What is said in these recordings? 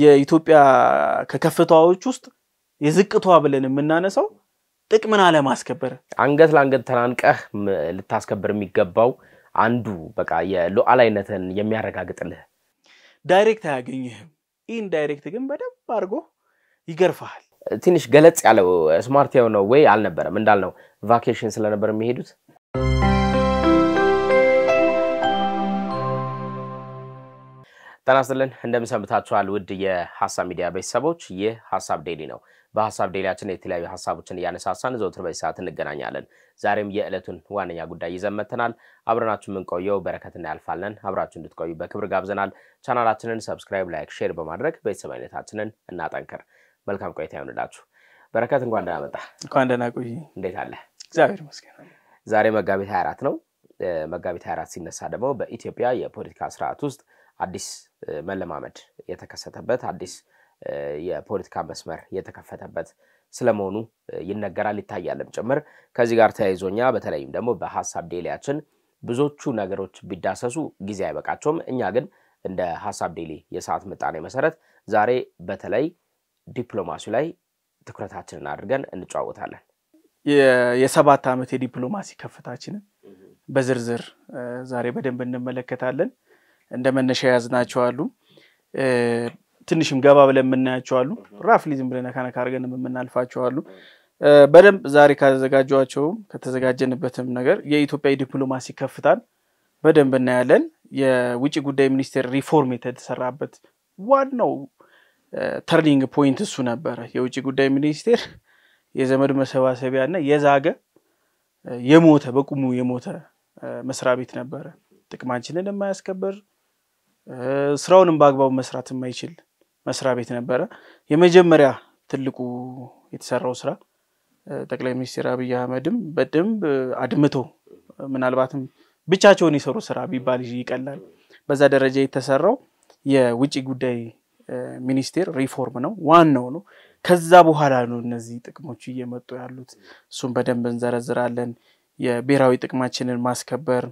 የኢትዮጵያ ከከፍታዎች ውስጥ የዝቅቷ ብለን የምናነሳው ጥቅምን አለ ማስከበር አንገት ለአንገት ተናንቀህ ልታስከበር የሚገባው አንዱ በቃ የሉዓላዊነትን የሚያረጋግጥልህ ዳይሬክት አያገኝህም ኢንዳይሬክት ግን በደንብ አድርጎ ይገርፋል ትንሽ ገለጽ ያለው ስማርት የሆነው ወይ አልነበረም እንዳልነው ቫኬሽን ስለነበር የሚሄዱት ተናስተልን እንደምሰምታችኋል ውድ የሐሳብ ሚዲያ ቤተሰቦች ይህ ሐሳብ ዴሊ ነው በሐሳብ ዴሊያችን የተለያዩ ሐሳቦችን ያነሳሳን ዘውትር በሰዓት እንገናኛለን ዛሬም የዕለቱን ዋነኛ ጉዳይ ይዘን መተናል አብረናችሁ ምን ቆየው በረከትና ያልፋለን አብራችሁ እንድትቆዩ በክብር ጋብዘናል ቻናላችንን ሰብስክራይብ ላይክ ሼር በማድረግ ቤተሰባዊነታችንን እናጠንክር መልካም ቆይታ ይሁንላችሁ በረከት እንኳን ደህና መጣ እንኳን ደህና ቆይ እንዴት አለ እግዚአብሔር ይመስገን ዛሬ መጋቢት 24 ነው መጋቢት 24 ሲነሳ ደግሞ በኢትዮጵያ የፖለቲካ ስርዓት ውስጥ አዲስ መለማመድ የተከሰተበት አዲስ የፖለቲካ መስመር የተከፈተበት ስለመሆኑ ይነገራል ይታያልም ጭምር ከዚህ ጋር ተያይዞኛ በተለይም ደግሞ በሐሳብ ዴሊያችን ብዙዎቹ ነገሮች ቢዳሰሱ ጊዜ አይበቃቸውም እኛ ግን እንደ ሐሳብ ዴሊ የሰዓት ምጣኔ መሰረት ዛሬ በተለይ ዲፕሎማሲ ላይ ትኩረታችንን አድርገን እንጫወታለን የሰባት ዓመት የዲፕሎማሲ ከፍታችንን በዝርዝር ዛሬ በደንብ እንመለከታለን እንደመነሻ ያዝናቸው አሉ ትንሽም ገባ ብለን የምናያቸው አሉ ራፍሊ ዝም ብለን ካናካ አርገን የምናልፋቸው አሉ በደንብ ዛሬ ካዘጋጇቸው ከተዘጋጀንበትም ነገር የኢትዮጵያ ዲፕሎማሲ ከፍታን በደንብ እናያለን የውጭ ጉዳይ ሚኒስቴር ሪፎርም የተሰራበት ዋናው ተርኒንግ ፖይንት እሱ ነበር የውጭ ጉዳይ ሚኒስቴር የዘመድ መሰባሰቢያና የዛገ የሞተ በቁሙ የሞተ መስሪያ ቤት ነበር ጥቅማችንን የማያስከበር ስራውንም በአግባቡ መስራት የማይችል መስሪያ ቤት ነበር የመጀመሪያ ትልቁ የተሰራው ስራ ጠቅላይ ሚኒስትር አብይ አህመድም በደንብ አድምቶ ምናልባትም ብቻቸውን ይሰሩ ስራ ቢባል ይቀላል በዛ ደረጃ የተሰራው የውጭ ጉዳይ ሚኒስቴር ሪፎርም ነው ዋናው ነው ከዛ በኋላ ነው እነዚህ ጥቅሞች እየመጡ ያሉት እሱን በደንብ እንዘረዝራለን የብሔራዊ ጥቅማችንን ማስከበር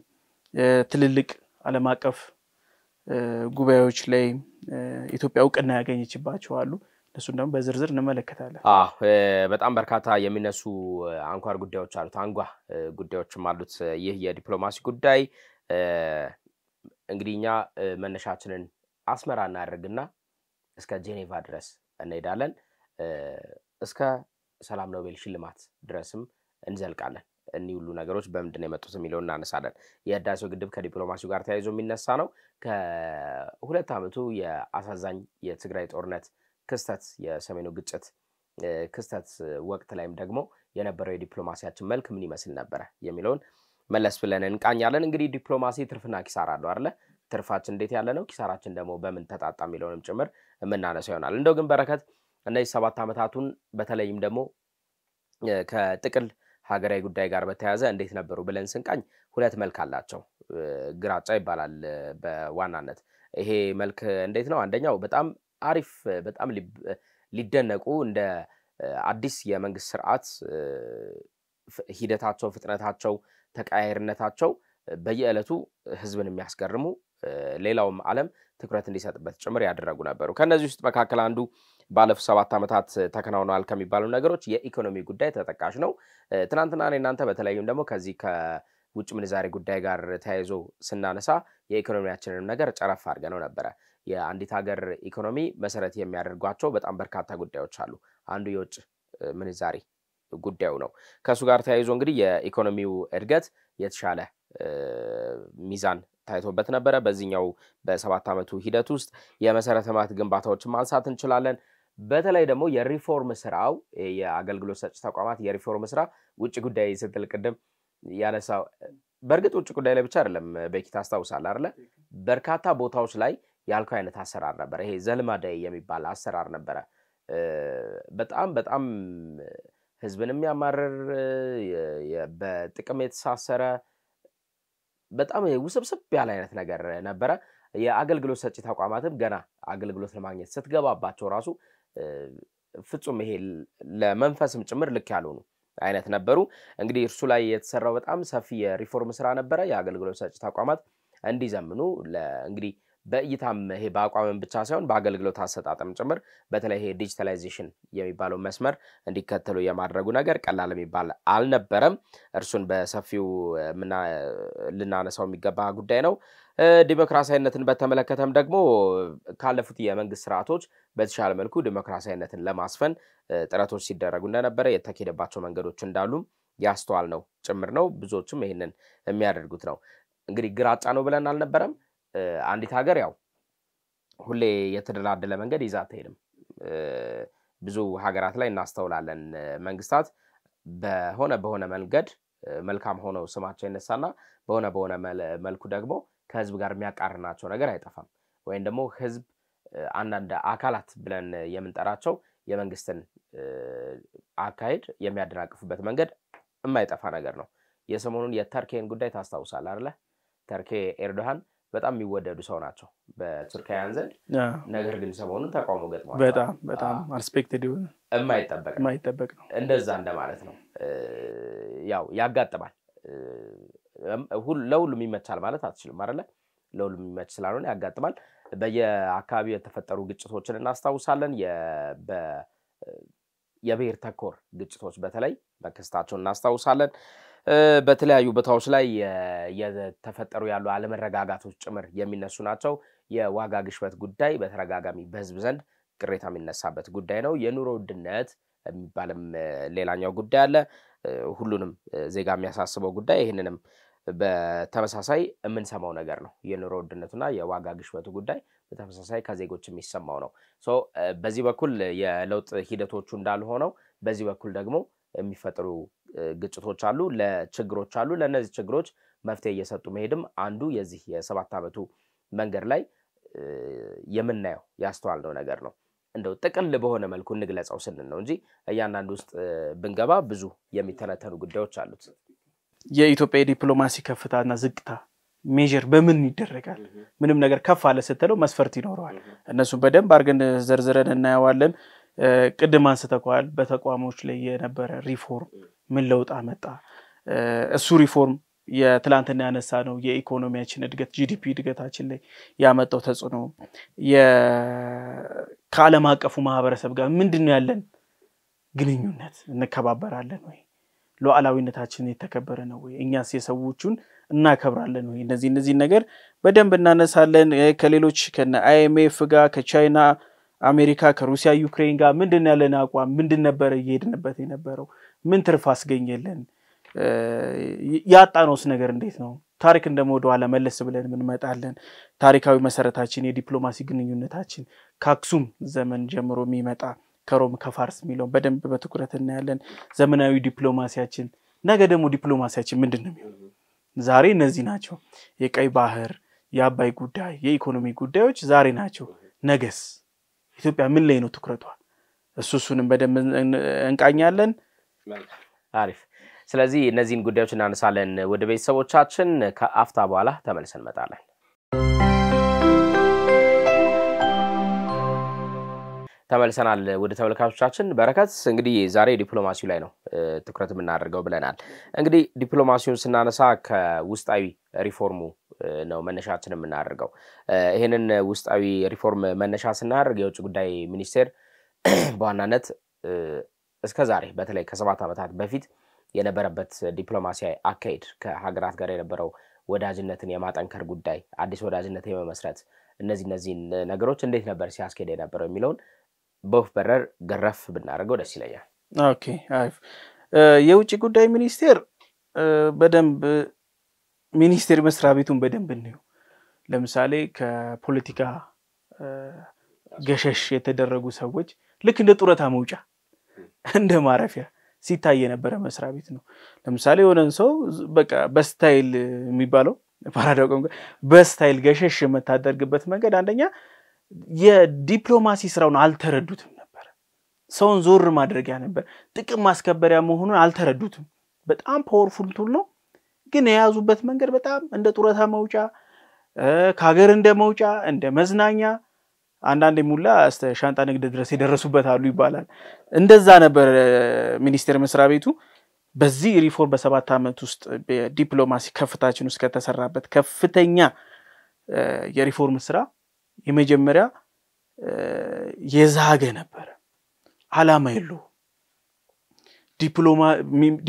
ትልልቅ ዓለም አቀፍ ጉባኤዎች ላይ ኢትዮጵያ እውቅና ያገኘችባቸው አሉ እሱን ደግሞ በዝርዝር እንመለከታለን በጣም በርካታ የሚነሱ አንኳር ጉዳዮች አሉት አንጓ ጉዳዮችም አሉት ይህ የዲፕሎማሲ ጉዳይ እንግዲህኛ መነሻችንን አስመራ እናደርግና እስከ ጄኔቫ ድረስ እንሄዳለን እስከ ሰላም ኖቤል ሽልማት ድረስም እንዘልቃለን እኒ ሁሉ ነገሮች በመንድነው የመጡት የሚለው እናነሳለን የህዳሴው ግድብ ከዲፕሎማሲው ጋር ተያይዞ የሚነሳ ነው ከሁለት አመቱ የአሳዛኝ የትግራይ ጦርነት ክስተት የሰሜኑ ግጭት ክስተት ወቅት ላይም ደግሞ የነበረው የዲፕሎማሲያችን መልክ ምን ይመስል ነበር የሚለውን መለስ ብለን እንቃኛለን እንግዲህ ዲፕሎማሲ ትርፍና ኪሳራ አለው አይደል ትርፋችን እንዴት ያለ ነው ኪሳራችን ደግሞ በምን ተጣጣ የሚለውንም ጭምር እናነሳው ይሆናል እንደው ግን በረከት እነዚህ 7 አመታቱን በተለይም ደግሞ ከጥቅል ሀገራዊ ጉዳይ ጋር በተያያዘ እንዴት ነበሩ ብለን ስንቃኝ ሁለት መልክ አላቸው ግራጫ ይባላል በዋናነት ይሄ መልክ እንዴት ነው አንደኛው በጣም አሪፍ በጣም ሊደነቁ እንደ አዲስ የመንግስት ስርዓት ሂደታቸው ፍጥነታቸው ተቃያይርነታቸው በየዕለቱ ህዝብን የሚያስገርሙ ሌላውም ዓለም ትኩረት እንዲሰጥበት ጭምር ያደረጉ ነበሩ ከነዚህ ውስጥ መካከል አንዱ ባለፉት 7 አመታት ተከናውኗል ከሚባሉ ነገሮች የኢኮኖሚ ጉዳይ ተጠቃሽ ነው ትናንትና እናንተ በተለይም ደግሞ ከዚህ ከውጭ ምንዛሬ ጉዳይ ጋር ተያይዞ ስናነሳ የኢኮኖሚያችንን ነገር ጨረፍ አድርገነው ነበር የአንዲት ሀገር ኢኮኖሚ መሰረት የሚያደርጓቸው በጣም በርካታ ጉዳዮች አሉ አንዱ የውጭ ምንዛሬ ጉዳዩ ነው ከሱ ጋር ተያይዞ እንግዲህ የኢኮኖሚው እድገት የተሻለ ሚዛን ታይቶበት ነበር በዚህኛው በ7 አመቱ ሂደት ውስጥ የመሰረተ ልማት ግንባታዎችን ማንሳት እንችላለን በተለይ ደግሞ የሪፎርም ስራው የአገልግሎት ሰጪ ተቋማት የሪፎርም ስራ ውጭ ጉዳይ ስትል ቅድም ያነሳው በርግጥ ውጭ ጉዳይ ላይ ብቻ አይደለም በኪታ አስተዋውሳለህ አይደል በርካታ ቦታዎች ላይ ያልከው አይነት አሰራር ነበር ይሄ ዘልማዳይ የሚባል አሰራር ነበር በጣም ህዝብንም ያማረር በጥቅም የተሳሰረ በጣም ውስብስብ ያለ አይነት ነገር ነበር የአገልግሎት ሰጪ ተቋማትም ገና አገልግሎት ለማግኘት ስትገባባቸው ራሱ ፍጹም ይሄ ለመንፈስም ጭምር ልክ ያልሆኑ አይነት ነበሩ እንግዲህ እርሱ ላይ የተሰራው በጣም ሰፊ የሪፎርም ስራ ነበር የአገልግሎት ሰጪ ተቋማት እንዲዘምኑ እንግዲህ በእይታም ይሄ በአቋምም ብቻ ሳይሆን በአገልግሎት አሰጣጥም ጭምር በተለይ ይሄ ዲጂታላይዜሽን የሚባለው መስመር እንዲከተሉ የማድረጉ ነገር ቀላል የሚባል አልነበረም። እርሱን በሰፊው ልናነሳው የሚገባ ጉዳይ ነው። ዲሞክራሲያዊነትን በተመለከተም ደግሞ ካለፉት የመንግስት ስርዓቶች በተሻለ መልኩ ዲሞክራሲያዊነትን ለማስፈን ጥረቶች ሲደረጉ እንደነበረ የተከደባቸው መንገዶች እንዳሉ ያስተዋል ነው ጭምር ነው። ብዙዎችም ይሄንን የሚያደርጉት ነው። እንግዲህ ግራጫ ነው ብለን አልነበረም። አንዲት ሀገር ያው ሁሌ የተደላደለ መንገድ ይዛ አትሄድም። ብዙ ሀገራት ላይ እናስተውላለን። መንግስታት በሆነ መንገድ መልካም ሆነው ስማቸው ይነሳና በሆነ መልኩ ደግሞ ከህዝብ ጋር የሚያቃርናቸው ነገር አይጠፋም። ወይም ደግሞ ህዝብ አንዳንድ አካላት ብለን የምንጠራቸው የመንግስትን አካሄድ የሚያደናቅፉበት መንገድ የማይጠፋ ነገር ነው። የሰሞኑን የተርኬን ጉዳይ ታስታውሳለህ አይደል? ተርኬ ኤርዶሃን በጣም የሚወደዱ ሰው ናቸው በቱርካውያን ዘንድ። ነገር ግን ሰሞኑን ተቃውሞ ገጥሟቸዋል። በጣም አንስፔክትድ የማይጠበቅ ነው። እንደዛ እንደማለት ነው። ያው ያጋጥማል። ለሁሉም ይመቻል ማለት አትችልም አይደል? ለሁሉም ይመች ስላልሆነ ያጋጥማል። በየአካባቢው የተፈጠሩ ግጭቶችን እናስታውሳለን። የብሔር ተኮር ግጭቶች በተለይ በክስታቸው እናስታውሳለን። በተለያዩ ቦታዎች ላይ የተፈጠሩ ያሉ አለመረጋጋቶች ጭምር የሚነሱ ናቸው። የዋጋ ግሽበት ጉዳይ በተረጋጋሚ በህዝብ ዘንድ ቅሬታ የሚነሳበት ጉዳይ ነው። የኑሮ ውድነት የሚባልም ሌላኛው ጉዳይ አለ። ሁሉንም ዜጋ የሚያሳስበው ጉዳይ ይሄንንም በተመሳሳይ የምንሰማው ነገር ነው። የኑሮ ውድነቱና የዋጋ ግሽበቱ ጉዳይ በተመሳሳይ ከዜጎች የሚሰማው ነው። በዚህ በኩል የለውጥ ሂደቶቹ እንዳሉ ሆነው በዚህ በኩል ደግሞ የሚፈጠሩ ግጭቶች አሉ፣ ለችግሮች አሉ። ለነዚህ ችግሮች መፍትሄ እየሰጡ መሄድም አንዱ የዚህ የ7 ዓመቱ መንገድ ላይ የምናየው ያስተዋልነው ነገር ነው። እንደው ጥቅል በሆነ መልኩ እንግለጸው ስንል ነው እንጂ እያንዳንዱ ውስጥ ብንገባ ብዙ የሚተነተኑ ጉዳዮች አሉት። የኢትዮጵያ ዲፕሎማሲ ከፍታና ዝቅታ ሜጀር በምን ይደረጋል? ምንም ነገር ከፍ አለ ስትለው መስፈርት ይኖረዋል። እነሱን በደንብ አድርገን ዘርዝረን እናያዋለን። ቅድም አንስተኳል በተቋሞች ላይ የነበረ ሪፎርም ምን ለውጥ አመጣ? እሱ ሪፎርም የትላንትና ያነሳ ነው የኢኮኖሚያችን እድገት ጂዲፒ እድገታችን ላይ ያመጣው ተጽዕኖ ከዓለም አቀፉ ማህበረሰብ ጋር ምንድነው ያለን ግንኙነት? እንከባበራለን ወይ? ሉዓላዊነታችን የተከበረ ነው ወይ? እኛስ የሰዎቹን እናከብራለን ወይ? እነዚህ ነገር በደንብ እናነሳለን። ከሌሎች ከነ አይኤምኤፍ ጋር ከቻይና አሜሪካ ከሩሲያ ዩክሬን ጋር ምንድነው ያለን አቋም? ምንድን ነበር እየሄድንበት የነበረው? ምን ትርፍ አስገኘልን? ያጣነውስ ነገር እንዴት ነው? ታሪክ እንደሞዶ ኋላ መለስ ብለን ምን መጣለን? ታሪካዊ መሰረታችን የዲፕሎማሲ ግንኙነታችን ከአክሱም ዘመን ጀምሮ የሚመጣ ከሮም ከፋርስ የሚለው በደንብ በትኩረት እናያለን። ዘመናዊ ዲፕሎማሲያችን ነገ ደግሞ ዲፕሎማሲያችን ምንድነው የሚሆነው? ዛሬ እነዚህ ናቸው። የቀይ ባህር የአባይ ጉዳይ የኢኮኖሚ ጉዳዮች ዛሬ ናቸው። ነገስ ኢትዮጵያ ምን ላይ ነው ትኩረቷ? እሱንም በደንብ እንቃኛለን። አሪፍ። ስለዚህ እነዚህን ጉዳዮች እናነሳለን። ወደ ቤተሰቦቻችን ከአፍታ በኋላ ተመልሰን እንመጣለን። ተመልሰናል ወደ ተመልካቾቻችን። በረከት እንግዲህ ዛሬ ዲፕሎማሲው ላይ ነው ትኩረት የምናደርገው ብለናል። እንግዲህ ዲፕሎማሲውን ስናነሳ ከውስጣዊ ሪፎርሙ ነው መነሻችን የምናደርገው። ይሄንን ውስጣዊ ሪፎርም መነሻ ስናደርግ የውጭ ጉዳይ ሚኒስቴር በዋናነት እስከዛሬ በተለይ ከ7 ዓመታት በፊት የነበረበት ዲፕሎማሲያዊ አካሄድ ከሀገራት ጋር የነበረው ወዳጅነትን የማጠንከር ጉዳይ አዲስ ወዳጅነት የመመስረት እነዚህን ነገሮች እንዴት ነበር ሲያስኬድ የነበረው የሚለውን በወፍ በረር ገረፍ ብናደርገው ደስ ይለኛል። ኦኬ አሪፍ። የውጭ ጉዳይ ሚኒስቴር በደንብ ሚኒስቴር መስሪያ ቤቱን በደንብ ነው። ለምሳሌ ከፖለቲካ ገሸሽ የተደረጉ ሰዎች ልክ እንደ ጡረታ መውጫ እንደ ማረፊያ ሲታይ የነበረ መስሪያ ቤት ነው። ለምሳሌ የሆነን ሰው በቃ በስታይል የሚባለው ፓራዶክስ በስታይል ገሸሽ የምታደርግበት መንገድ አንደኛ የዲፕሎማሲ ስራውን አልተረዱትም ነበር። ሰውን ዞር ማድረጊያ ነበር። ጥቅም ማስከበሪያ መሆኑን አልተረዱትም። በጣም ፓወርፉል ቱል ነው፣ ግን የያዙበት መንገድ በጣም እንደ ጡረታ መውጫ ከሀገር እንደ መውጫ እንደ መዝናኛ አንዳንዴ ሙላ ሻንጣ ንግድ ድረስ የደረሱበት አሉ ይባላል። እንደዛ ነበር ሚኒስቴር መስሪያ ቤቱ። በዚህ ሪፎርም በ7 ዓመት ውስጥ በዲፕሎማሲ ከፍታችን ውስጥ ከተሰራበት ከፍተኛ የሪፎርም ስራ የመጀመሪያ የዛገ ነበር ዓላማ የለው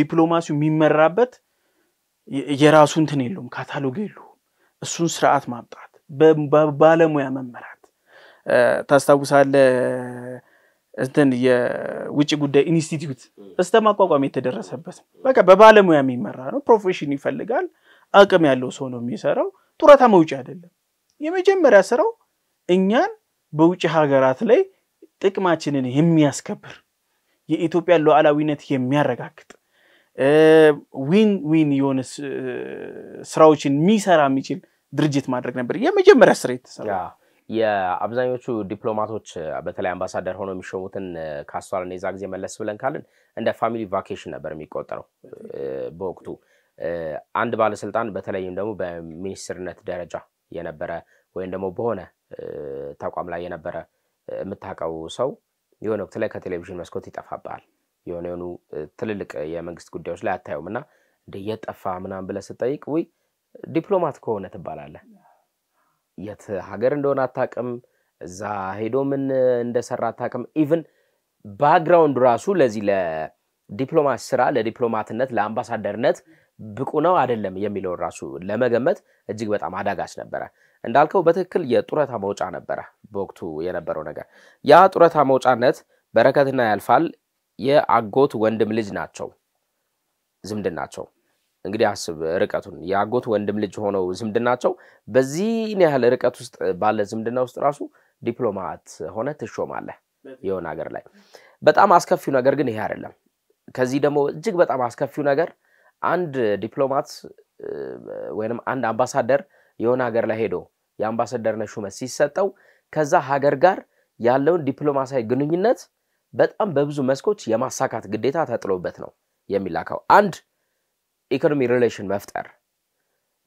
ዲፕሎማሲው የሚመራበት የራሱ እንትን የለውም ካታሎግ የለው እሱን ስርዓት ማምጣት በባለሙያ መመራት ታስታውሳለ እንትን የውጭ ጉዳይ ኢንስቲትዩት እስተማቋቋም የተደረሰበት በቃ በባለሙያ የሚመራ ነው ፕሮፌሽን ይፈልጋል አቅም ያለው ሰው ነው የሚሰራው ጡረታ መውጫ አይደለም የመጀመሪያ ስራው እኛን በውጭ ሀገራት ላይ ጥቅማችንን የሚያስከብር የኢትዮጵያ ሉዓላዊነት የሚያረጋግጥ ዊን የሆነ ስራዎችን የሚሰራ የሚችል ድርጅት ማድረግ ነበር የመጀመሪያ ስራ የተሰራ የአብዛኞቹ ዲፕሎማቶች በተለይ አምባሳደር ሆኖ የሚሾሙትን ካስተዋልን የዛ ጊዜ መለስ ብለን ካልን እንደ ፋሚሊ ቫኬሽን ነበር የሚቆጠረው በወቅቱ አንድ ባለስልጣን በተለይም ደግሞ በሚኒስትርነት ደረጃ የነበረ ወይም ደግሞ በሆነ ተቋም ላይ የነበረ የምታቀው ሰው የሆነ ወቅት ላይ ከቴሌቪዥን መስኮት ይጠፋባል የሆነው ትልልቅ የመንግስት ጉዳዮች ላይ አታዩምና እንደየጠፋ ምናምን ብለ ስጠይቅ ወይ ዲፕሎማት ከሆነ ትባላለህ የት ሀገር እንደሆነ አታቀም እዛ ሄዶ ምን እንደሰራ አታቀም ኢቭን ባክግራውንድ ራሱ ለዚህ ለዲፕሎማት ስራ ለዲፕሎማትነት ለአምባሳደርነት ብቁ ነው አይደለም የሚለው ራሱ ለመገመት እጅግ በጣም አዳጋች ነበር እንዳልከው በትክክል የጡረታ መውጫ ነበር በወቅቱ የነበረው ነገር ያ ጡረታ መውጫነት በረከትና ያልፋል የአጎት ወንድም ልጅ ናቸው ዝምድናቸው እንግዲህ አስብ ርቀቱን ያጎት ወንድም ልጅ ሆነው ዝምድናቸው በዚህ ያህል ርቀት ውስጥ ባለ ዝምድና ውስጥ ራሱ ዲፕሎማት ሆነ ተሾማለ የሆነ ሀገር ላይ በጣም አስከፊው ነገር ግን ይሄ አይደለም ከዚህ ደግሞ እጅግ በጣም አስከፊው ነገር አንድ ዲፕሎማት ወይንም አንድ አምባሳደር የሆነ ሀገር ላይ ሄዶ የአምባሳደርነት ሹመት ሲሰጠው ከዛ ሀገር ጋር ያለውን ዲፕሎማሲያዊ ግንኙነት በጣም በብዙ መስኮች የማሳካት ግዴታ ተጥሎበት ነው የሚላካው አንድ ኢኮኖሚ ሪሌሽን መፍጠር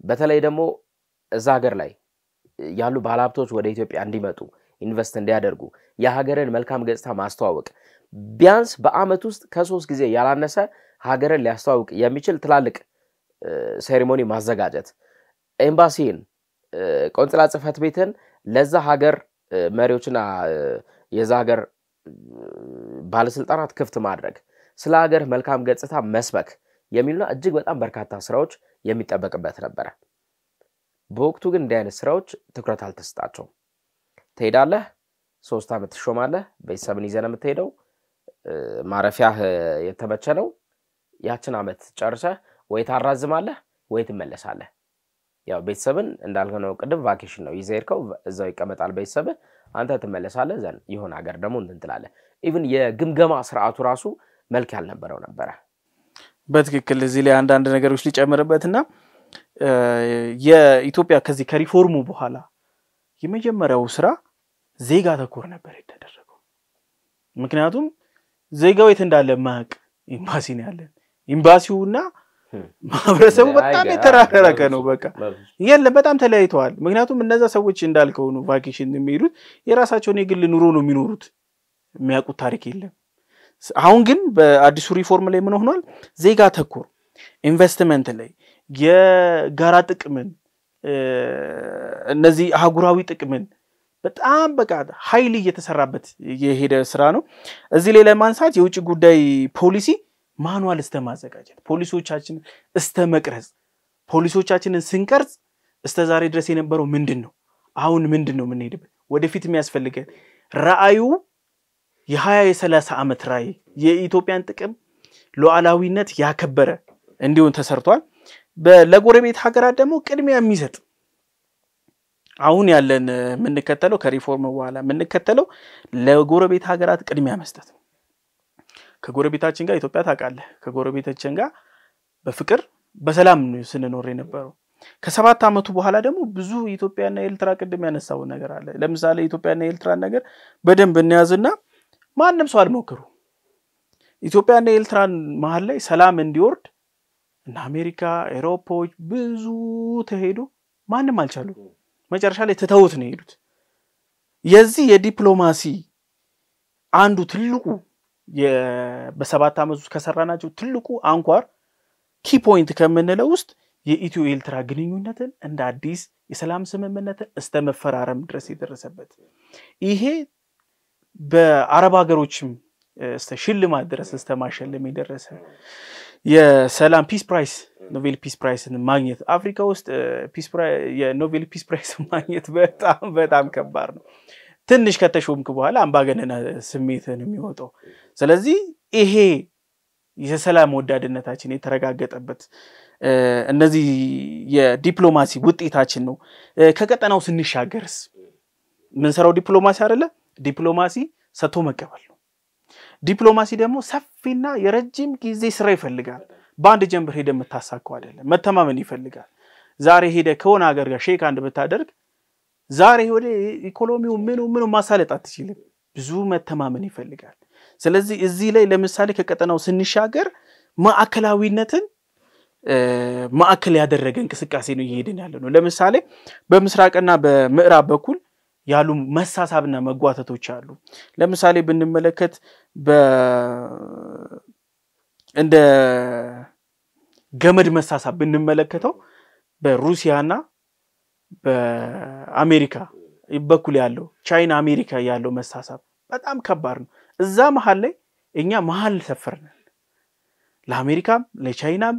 በተለይ ደግሞ እዛ ሀገር ላይ ያሉ ባለሀብቶች ወደ ኢትዮጵያ እንዲመጡ ኢንቨስት እንዲያደርጉ የሀገርን መልካም ገጽታ ማስተዋወቅ ቢያንስ በአመት ውስጥ ከ3 ጊዜ ያላነሰ ሀገርን ሊያስተዋውቅ የሚችል ትላልቅ ሴሬሞኒ ማዘጋጀት ኤምባሲን ቆንጽላ ጽፈት ቤትን ለዛ ሀገር መሪዎችና የዛ ሀገር ባለስልጣናት ክፍት ማድረግ ስለ ሀገር መልካም ገጽታ መስበክ የሚሉና እጅግ በጣም በርካታ ስራዎች የሚጠበቅበት ነበር በወቅቱ ግን እንደ አይነት ስራዎች ትኩረት አልተሰጣቸውም ትሄዳለህ 3 አመት ትሾማለህ በሰብን ይዘን የምትሄደው ማረፊያህ የተመቸ ነው ያችን አመት ጨርሰህ ወይ ታራዝማለህ ወይ ትመለሳለህ ያው ቤተሰብን እንዳልከው ቅድም ቫኬሽን ነው ይዘይርከው እዛው ይቀመጣል ቤተሰብ አንተ ትመለሳለህ ዘን ይሆን ሀገር ደግሞ እንትን ትላለህ ኢቭን የግምገማ ስርዓቱ ራሱ መልክ ያልነበረው ነበር በትክክል እዚህ ላይ አንድ ነገሮች ሊጨምርበትና የኢትዮጵያ ከዚህ ከሪፎርሙ በኋላ የመጀመሪያው ስራ ዜጋ ተኮር ነበር የተደረገው ምክንያቱም ዜጋው የት እንዳለ ማቅ ኤምባሲ ነው ያለን ኤምባሲውና ማህበረሰቡ በጣም የተራራቀ ነው በቃ የለም በጣም ተለያይተዋል ምክንያቱም እነዛ ሰዎች እንዳልከው ነው ቫኬሽን የሚሄዱት የራሳቸውን የግል ኑሮ ነው የሚኖሩት የሚያውቁት ታሪክ የለም አሁን ግን በአዲሱ ሪፎርም ላይ ምን ሆኗል ዜጋ ተኮር ኢንቨስትመንት ላይ የጋራ ጥቅምን እነዚህ አህጉራዊ ጥቅምን በጣም በቃ ኃይል እየተሰራበት የሄደ ስራ ነው እዚህ ላይ ለማንሳት የውጭ ጉዳይ ፖሊሲ ማኑዋል እስተማዘጋጀት ፖሊሶቻችን እስተመቅረጽ ፖሊሶቻችንን ስንቀርጽ እስተዛሬ ድረስ የነበረው ምንድነው አሁን ምንድነው ምን ሄድበት ወደፊት የሚያስፈልገን ራአዩ የ20-30 አመት ራይ የኢትዮጵያን ጥቅም ሉዓላዊነት ያከበረ እንዲሆን ተሰርቷል ለጎረቤት ሀገራት ደግሞ ቅድሚያ የሚሰጥ አሁን ያለን ምንከተለው ከሪፎርም በኋላ ምንከተለው ለጎረቤት ሀገራት ቅድሚያ መስጠት ከጎረቤታችን ጋር ኢትዮጵያ ታቃለ ከጎረቤታችን ጋር በፍቅር በሰላም ስንኖር የነበረው ከ7 አመቱ በኋላ ደግሞ ብዙ ኢትዮጵያና ኤርትራ ቅድም ያነሳው ነገር አለ ለምሳሌ ኢትዮጵያና ኤርትራ ነገር በደንብ እንያዝና ማንንም ሰው አልሞክሩ ኢትዮጵያና ኤርትራን መሃል ላይ ሰላም እንዲወርድ እና አሜሪካ አውሮፓዎች ብዙ ተሄዱ ማንንም አልቻሉ መጨረሻ ላይ ተተውት ነው ሄዱት የዚህ የዲፕሎማሲ አንዱ ትልቁ በ7 አመት ውስጥ ከሰራናቸው ትልቁ አንኳር ኪ ፖይንት ከመነለው ውስጥ የኢትዮ ኤርትራ ግንኙነትን እንደ አዲስ የሰላም ስምምነትን እስተመፈራረም ድረስ የደረሰበት ይሄ በአረብ ሀገሮችም ሽልማት ድረስ እስተማሸለም የደረሰ የሰላም ፒስ ፕራይስ ኖቤል ፒስ ፕራይስን ማግኘት አፍሪካ ውስጥ የኖቤል ፒስ ፕራይስ ማግኘት በጣም ከባድ ነው። ትንሽ ከተሾምክ በኋላ አምባገነን ስሜትን የሚወጣው ስለዚህ ይሄ የሰላም ወዳድነታችን የተረጋገጠበት እነዚህ የዲፕሎማሲ ውጤታችን ነው። ከቀጠናው ስንሻገርስ ምን ሰራው ዲፕሎማሲ አይደለ? ዲፕሎማሲ ሰጥቶ መቀበል ነው። ዲፕሎማሲ ደግሞ ሰፊና የረጅም ጊዜ ስራ ይፈልጋል። በአንድ ጀንበር ሄደ የምታሳካው አይደለም። መተማመን ይፈልጋል። ዛሬ ሄደ ከሆነ ሀገር ጋር ሼክ አንድ ብታደርግ ዛሬ ወደ ኢኮኖሚው ምኑ ማሳለጥ አትችልም። ብዙ መተማመን ይፈልጋል። ስለዚህ እዚህ ላይ ለምሳሌ ከቀጠናው ስንሻገር ማዕከላዊነትን ማዕከል ያደረገ እንቅስቃሴ ነው እየሄድን ያለው። ለምሳሌ በምስራቅና በምዕራብ በኩል ያሉ መሳሳብና መጓተቶች አሉ። ለምሳሌ ብንመለከት እንደ ገመድ መሳሳብ ብንመለከተው በሩሲያና በአሜሪካ በኩል ያለው ቻይና አሜሪካ ያለው መሳሳብ በጣም ከባድ ነው። እዛ መሃል ላይ እኛ መሃል ሰፈርነን ለአሜሪካም ለቻይናም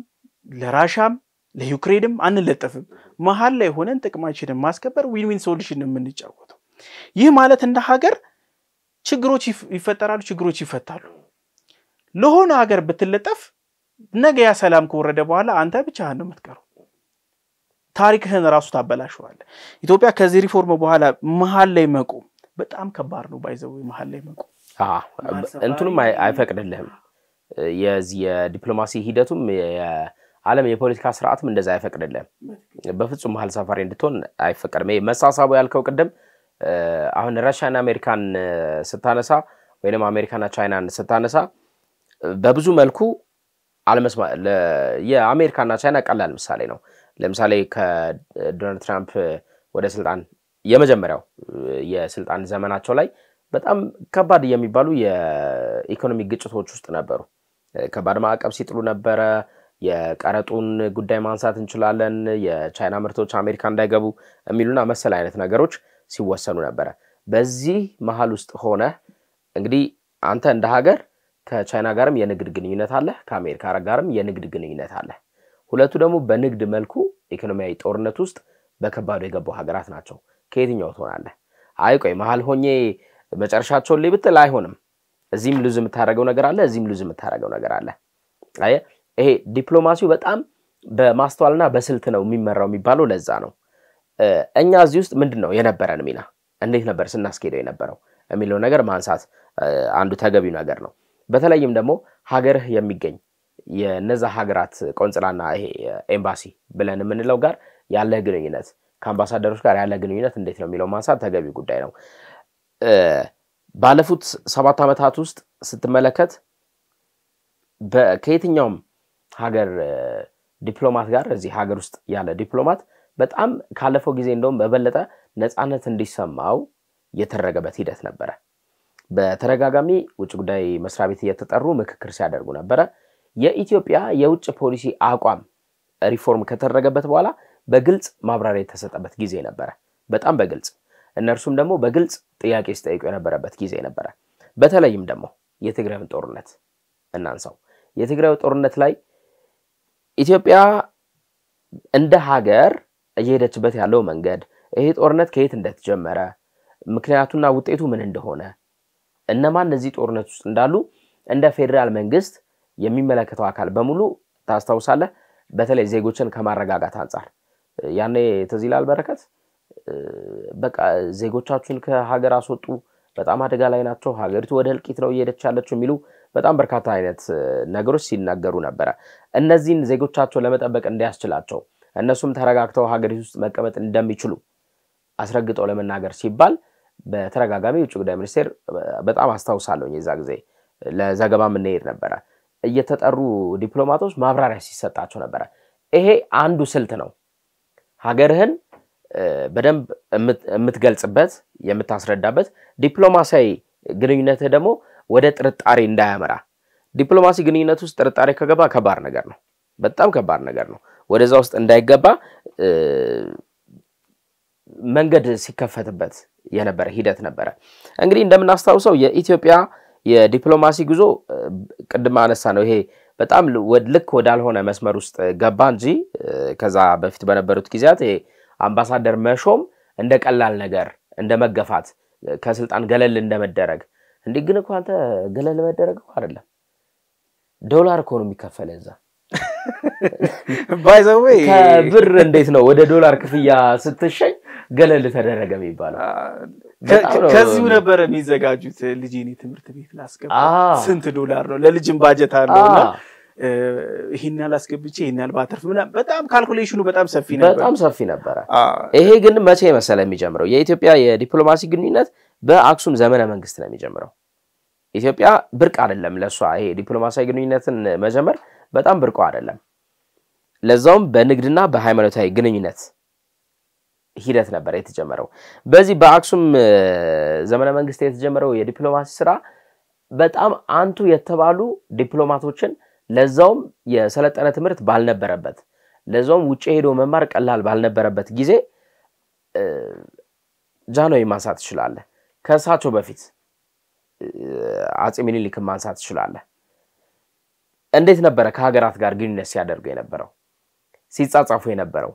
ለራሻም ለዩክሬንም አንለጠፍም። መሃል ላይ ሆነን ጥቅማችንን ማስከበር ዊን ዊን ሶሉሽን የምንጫወተው። ይህ ማለት እንደ ሀገር ችግሮች ይፈጠራሉ፣ ችግሮች ይፈታሉ። ለሆነ ሀገር ብትለጠፍ ነገ ያ ሰላም ከወረደ በኋላ አንተ ብቻህን ነው የምትቀረው። ታሪክህን ራሱ ታበላሽዋለህ። ኢትዮጵያ ከዚህ ሪፎርም በኋላ መሃል ላይ መቆም በጣም ከባድ ነው። ባይዘው መሃል ላይ መቆም እንትኑም አይፈቅድልህም። የዚህ የዲፕሎማሲ ሂደቱም የዓለም የፖለቲካ ስርዓትም እንደዛ አይፈቅድልህም። በፍጹም መሃል ሰፋሪ እንድትሆን አይፈቀድም። መሳሳቡ ያልከው ቅድም አሁን ራሻና አሜሪካን ስታነሳ ወይንም አሜሪካና ቻይናን ስታነሳ በብዙ መልኩ አለመስማ የአሜሪካና ቻይና ቀላል ምሳሌ ነው። ለምሳሌ ከዶናልድ ትራምፕ ወደ ስልጣን የመጀመሪያው የስልጣን ዘመናቸው ላይ በጣም ከባድ የሚባሉ የኢኮኖሚ ግጭቶች ውስጥ ነበሩ። ከባድ ማዕቀብ ሲጥሉ ነበር። የቀረጡን ጉዳይ ማንሳት እንችላለን። የቻይና ምርቶች አሜሪካ እንዳይገቡ የሚሉና መሰል አይነት ነገሮች ሲወሰኑ ነበር። በዚህ መሃል ውስጥ ሆነ እንግዲህ አንተ እንደ ሀገር ከቻይና ጋርም የንግድ ግንኙነት አለ፣ ከአሜሪካ ጋርም የንግድ ግንኙነት አለ። ሁለቱ ደግሞ በንግድ መልኩ ኢኮኖሚያዊ ጦርነት ውስጥ በከባዱ የገቡ ሀገራት ናቸው። ከየትኛው ትሆናለህ? አይቆይ መሃል ሆኜ መጨረሻቸው ላይ ብትል አይሆንም። እዚህም ሉዝ የምታደርገው ነገር አለ፣ እዚህም ሉዝ የምታደርገው ነገር አለ። አይ ይሄ ዲፕሎማሲው በጣም በማስተዋልና በስልት ነው የሚመራው የሚባለው ለዛ ነው። እኛ እዚህ ውስጥ ምንድነው የነበረን ሚና እንዴት ነበር ስናስኬደው የነበረው የሚለው ነገር ማንሳት አንዱ ተገቢው ነገር ነው። በተለይም ደግሞ ሀገርህ የሚገኝ የነዛ ሀገራት ቆንጽላና ይሄ ኤምባሲ ብለን የምንለው ጋር ያለ ግንኙነት ከአምባሳደሮች ጋር ያለ ግንኙነት እንዴት ነው የሚለው ማንሳት ተገቢ ጉዳይ ነው። ባለፉት 7 ዓመታት ውስጥ ስትመለከት ከየትኛውም ሀገር ዲፕሎማት ጋር እዚህ ሀገር ውስጥ ያለ ዲፕሎማት በጣም ካለፈው ጊዜ እንደውም በበለጠ ነፃነት እንዲሰማው የተደረገበት ሂደት ነበር። በተረጋጋሚ ውጭ ጉዳይ መስሪያ ቤት እየተጠሩ ምክክር ሲያደርጉ ነበር። የኢትዮጵያ የውጭ ፖሊሲ አቋም ሪፎርም ከተደረገበት በኋላ በግልጽ ማብራሪያ የተሰጠበት ጊዜ ነበር። በጣም በግልጽ እነርሱም ደግሞ በግልጽ ጥያቄ ሲጠይቁ የነበረበት ጊዜ ነበር። በተለይም ደግሞ የትግራይ ጦርነት እናንሳው። የትግራይ ጦርነት ላይ ኢትዮጵያ እንደ ሀገር እየሄደችበት ያለው መንገድ ይሄ ጦርነት ከየት እንደተጀመረ ምክንያቱና ውጤቱ ምን እንደሆነ እነማን እነዚህ ጦርነት ውስጥ እንዳሉ እንደ ፌደራል መንግስት የሚመለከተው አካል በሙሉ ታስታውሳለህ። በተለይ ዜጎችን ከማረጋጋት አንፃር ያኔ ተዚላል በረከት በቃ ዜጎቻችሁን ከሀገር አስወጡ፣ በጣም አደጋ ላይ ናቸው፣ ሀገሪቱ ወደ እልቂት ነው እየሄደች ያለችው የሚሉ በጣም በርካታ አይነት ነገሮች ሲናገሩ ነበር። እነዚህን ዜጎቻቸው ለመጠበቅ እንዲያስችላቸው እነሱም ተረጋግተው ሀገሪቱ ውስጥ መቀመጥ እንደሚችሉ አስረግጠው ለመናገር ሲባል በተረጋጋሚ ውጭ ጉዳይ ሚኒስቴር በጣም አስተዋውሳለሁ የዛ ጊዜ ለዘገባ ምን ይሄድ ነበር እየተጠሩ ዲፕሎማቶች ማብራሪያ ሲሰጣቸው ነበር። ይሄ አንዱ ስልት ነው። ሀገርህን በደንብ የምትገልጽበት የምታስረዳበት ዲፕሎማሲያዊ ግንኙነትህ ደግሞ ወደ ጥርጣሬ እንዳያመራ። ዲፕሎማሲ ግንኙነት ውስጥ ጥርጣሬ ከገባ ከባድ ነገር ነው፣ በጣም ከባድ ነገር ነው። ወደዛ ውስጥ እንዳይገባ መንገድ ሲከፈትበት የነበረ ሂደት ነበረ እንግዲህ እንደምናስተዋውሰው የኢትዮጵያ የዲፕሎማሲ ጉዞ ቅድም አነሳ ነው ይሄ በጣም ልክ ወዳልሆነ መስመር ውስጥ ገባ እንጂ ከዛ በፊት በነበሩት ጊዜያት ይሄ አምባሳደር መሾም እንደ ቀላል ነገር እንደ መገፋት ከስልጣን ገለል እንደመደረግ እንዴ ግን እኮ አንተ ገለል መደረግ አይደለም ዶላር እኮ ነው የሚከፈለው እዛ by the way ከብር እንዴት ነው ወደ ዶላር ክፍያ ስትሸኝ ገለል ተደረገ የሚባለው ከዚሁ ነበር የሚዘጋጁት ልጅኔ ትምህርት ቤት ላስገባ ስንት ዶላር ነው ለልጅም ባጀት አለውና ይሄን ያላስገብቼ ይሄን ያልባተርፍ በጣም ካልኩሌሽኑ በጣም ሰፊ ነበር ይሄ ግን መቼ መሰለ የሚጀምረው የኢትዮጵያ የዲፕሎማሲ ግንኙነት በአክሱም ዘመነ መንግስት ነው የሚጀምረው ኢትዮጵያ ብርቅ አይደለም ለሷ ይሄ ዲፕሎማሲያዊ ግንኙነትን መጀመር በጣም ብርቅ አይደለም ለዛውም በንግድና በሃይማኖታዊ ግንኙነት ሂደት ነበር የተጀመረው በዚህ በአክሱም ዘመነ መንግስት የተጀመረው የዲፕሎማሲ ስራ በጣም አንቱ የተባሉ ዲፕሎማቶችን ለዛውም የሰለጠነ ትምህርት ባልነበረበት ለዛውም ውጪ ሄዶ መማር ቀላል ባልነበረበት ጊዜ ጃንሆይ ማንሳት ይችላል ከሳቸው በፊት አጼ ምኒልክ ማንሳት ይችላል እንዴት ነበር ከሀገራት ጋር ግንኙነት ሲያደርጉ የነበረው ሲጻጻፉ የነበረው